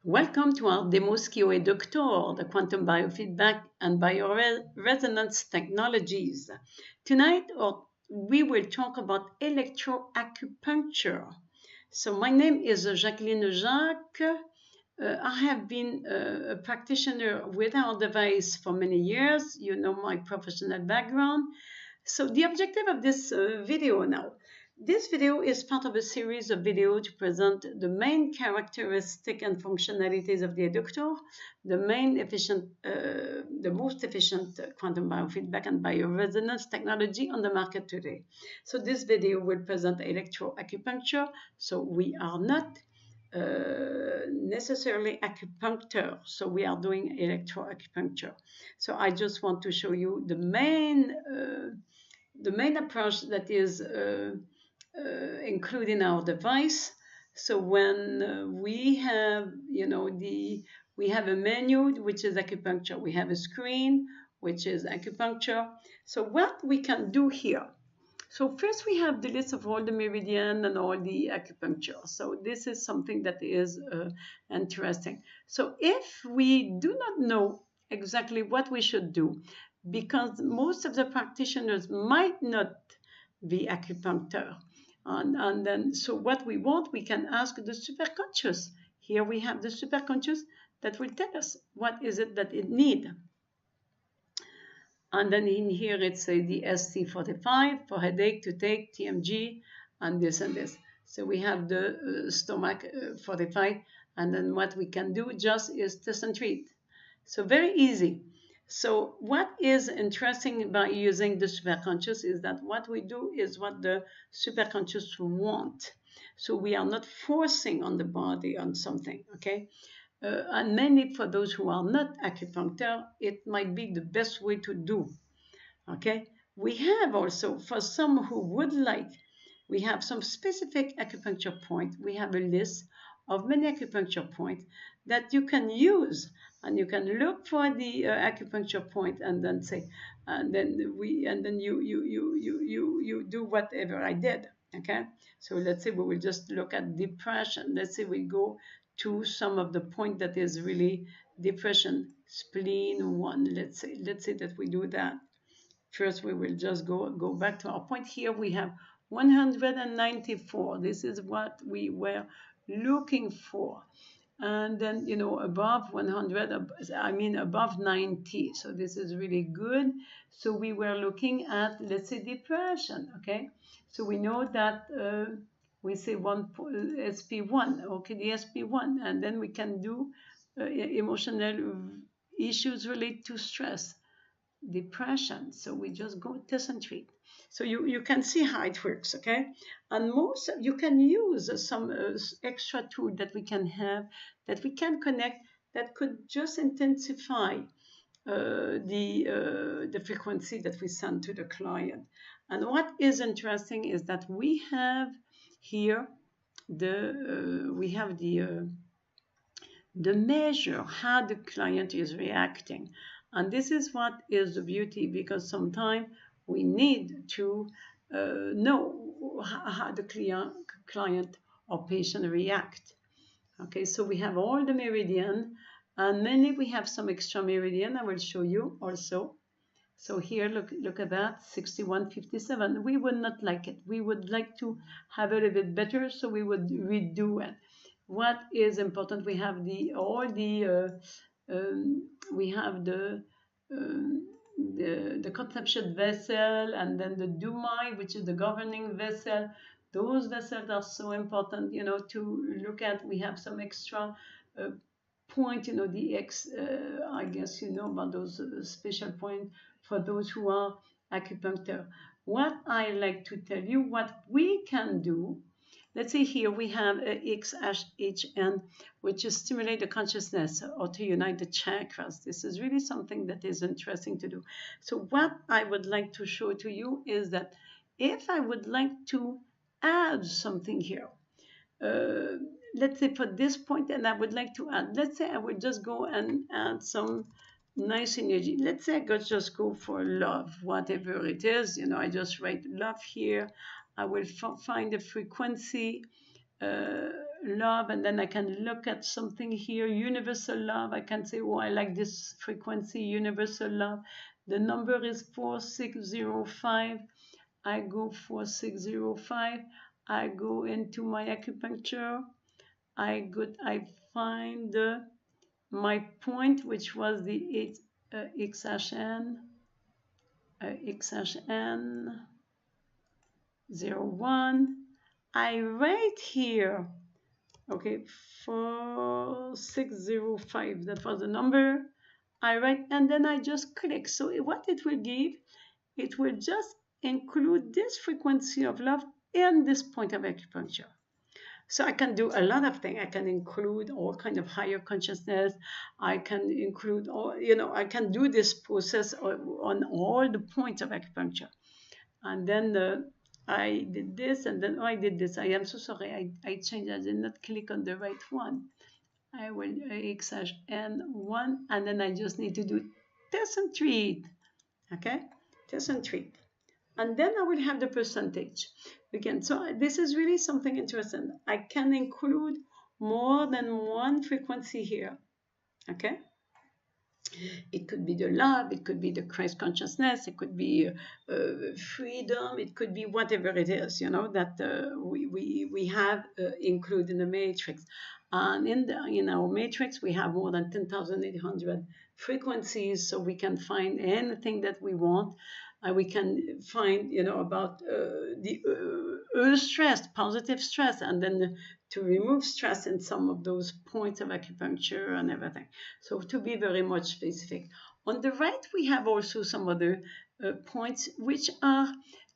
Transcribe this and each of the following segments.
Welcome to our demo SCIO EDUCTOR, the quantum biofeedback and bioresonance technologies. Tonight, we will talk about electro acupuncture. So my name is Jacqueline Jacques. I have been a practitioner with our device for many years. You know my professional background. So the objective of this video now. This video is part of a series of videos to present the main characteristic and functionalities of the EDUCTOR, the most efficient quantum biofeedback and bioresonance technology on the market today. So this video will present electroacupuncture. So we are not necessarily acupuncture, so we are doing electroacupuncture. So I just want to show you the main approach that is included in our device. So when we have, we have a menu, which is acupuncture. We have a screen, which is acupuncture. So what we can do here. So first we have the list of all the meridian and all the acupuncture. So this is something that is interesting. So if we do not know exactly what we should do, because most of the practitioners might not be acupuncture, and then so what we want, we can ask the superconscious. Here we have the superconscious that will tell us what is it that it needs. And then in here it's the ST45 for headache, toothache, TMG, and this and this. So we have the stomach 45, and then what we can do just is test and treat. So very easy. So what is interesting by using the superconscious is that what we do is what the superconscious want. So we are not forcing on the body on something, okay? And mainly for those who are not acupuncture, it might be the best way to do, okay? We have also, for some who would like, we have some specific acupuncture point. We have a list of many acupuncture points that you can use, and you can look for the acupuncture point and then say, and then you do whatever I did, okay? So let's say we will just look at depression. Let's say we go to some of the point that is really depression, spleen 1. Let's say that we do that. First, we will just go back to our point. Here we have 194. This is what we were looking for. And then, above 100, I mean above 90. So this is really good. So we were looking at, let's say, depression, okay? So we know that we say SP1, okay, the SP1. And then we can do emotional issues related to stress, depression. So we just go test and treat. So you can see how it works, okay? And most you can use some extra tool that we can have, that we can connect, that could just intensify the frequency that we send to the client. And what is interesting is that we have here the measure how the client is reacting. And this is what is the beauty, because sometimes we need to know how the client or patient react. Okay, so we have all the meridian, and mainly we have some extra meridian. I will show you also. So here, look at that, 6157. We would not like it. We would like to have a little bit better, so we would redo it. What is important? We have the conception vessel, and then the Dumai, which is the governing vessel. Those vessels are so important, to look at. We have some extra point, I guess you know about those special points for those who are acupuncture. What I like to tell you, what we can do. Let's say here we have XHN, which is stimulate the consciousness or to unite the chakras. This is really something that is interesting to do. So what I would like to show to you is that if I would like to add something here, let's say for this point, and I would like to add, let's say I would just go and add some nice energy. Let's say I could just go for love, whatever it is, I just write love here. I will find the frequency love, and then I can look at something here, universal love. I can say, oh, I like this frequency, universal love. The number is 4605. I go 4605. I go into my acupuncture. I find my point, which was the XHN 01. I write here, okay, 4605. That was the number. I write, and then I just click. So what it will give, it will just include this frequency of love in this point of acupuncture. So I can do a lot of things. I can include all kind of higher consciousness. I can include all, I can do this process on all the points of acupuncture. And then I did this, and then I did this. I am so sorry. I changed. I did not click on the right one. I will XN1, and then I just need to do test and treat. Okay, test and treat. And then I will have the percentage. Again, so this is really something interesting. I can include more than one frequency here. Okay. It could be the love, it could be the Christ consciousness, it could be freedom, it could be whatever it is, that we have included in the matrix. And in our matrix, we have more than 10,800 frequencies, so we can find anything that we want. We can find, about the stress, positive stress, and then to remove stress in some of those points of acupuncture and everything. So to be very much specific. On the right, we have also some other points, which are,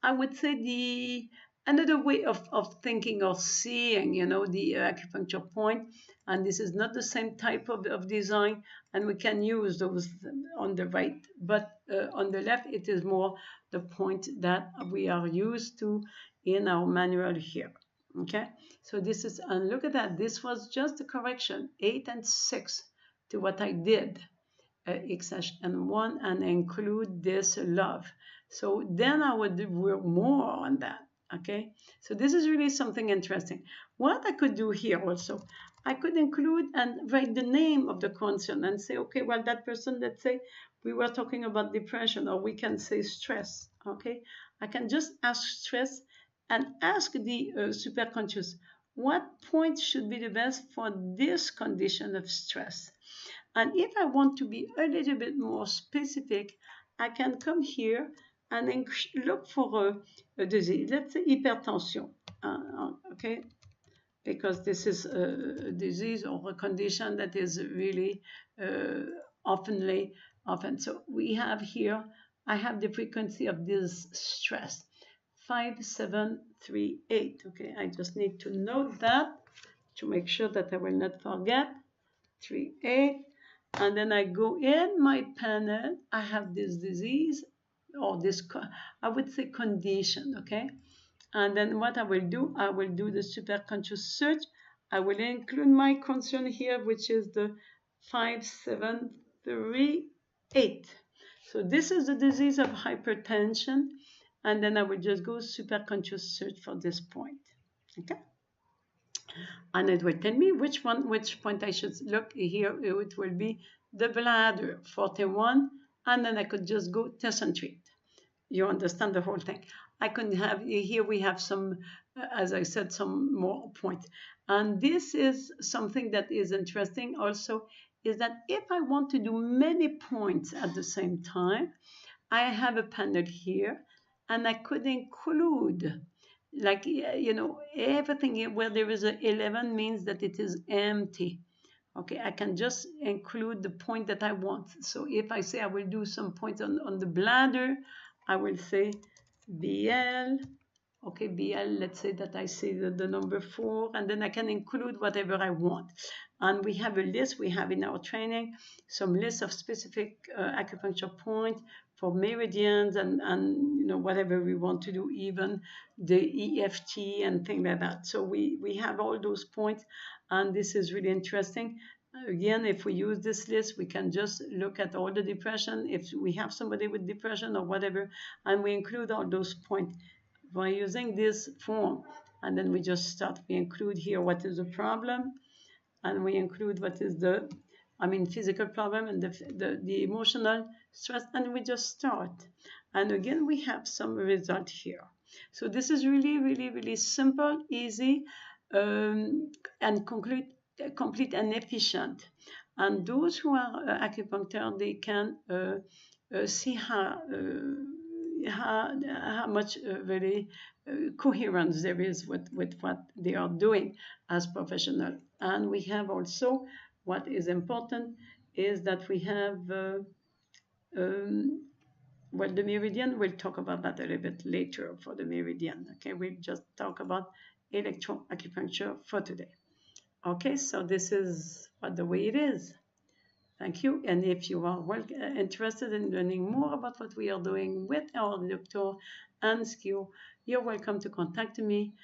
I would say, another way of thinking or seeing, the acupuncture point. And this is not the same type of design, and we can use those on the right. But on the left, it is more the point that we are used to in our manual here. Okay, so this is, and look at that, this was just a correction, 8 and 6 to what I did, XN1, and include this love. So then I would work more on that. Okay, so this is really something interesting. What I could do here also, I could include and write the name of the concern and say, okay, well, that person, let's say we were talking about depression, or we can say stress. Okay, I can just ask stress and ask the superconscious, what point should be the best for this condition of stress? And if I want to be a little bit more specific, I can come here and look for a disease. Let's say hypertension, okay? Because this is a disease or a condition that is really often. So we have here, I have the frequency of this stress, 5738. Okay, I just need to note that to make sure that I will not forget. 38. And then I go in my panel. I have this disease, or this, I would say, condition. Okay. And then what I will do the superconscious search. I will include my concern here, which is the 5738. So this is the disease of hypertension. And then I will just go superconscious search for this point. Okay. And it will tell me which point I should look here. It will be the bladder, 41. And then I could just go test and treat. You understand the whole thing. I can have, here we have some, as I said, some more points. And this is something that is interesting also, is that if I want to do many points at the same time, I have a panel here, and I could include, like, everything here where there is a 11 means that it is empty. Okay, I can just include the point that I want. So if I say I will do some points on the bladder, I will say BL. Okay, BL, let's say that I say the number 4, and then I can include whatever I want. And we have a list, we have in our training some list of specific acupuncture points for meridians and whatever we want to do, even the EFT and things like that. So we have all those points, and this is really interesting. Again, if we use this list, we can just look at all the depression, if we have somebody with depression or whatever, and we include all those points by using this form. and then we just start. We include here what is the problem, and we include what is the, physical problem and the emotional stress, and we just start. And again, we have some result here. So this is really, really, really simple, easy, and complete and efficient. And those who are acupuncture, they can see how much really coherence there is with what they are doing as professional. And we have also, what is important is that we have well, the meridian, we'll talk about that a little bit later for the meridian. Okay, we'll just talk about electro acupuncture for today. Okay, so this is what the way it is. Thank you. And if you are interested in learning more about what we are doing with our doctor and SCIO, you're welcome to contact me.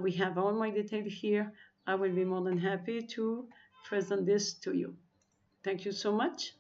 We have all my details here. I will be more than happy to present this to you. Thank you so much.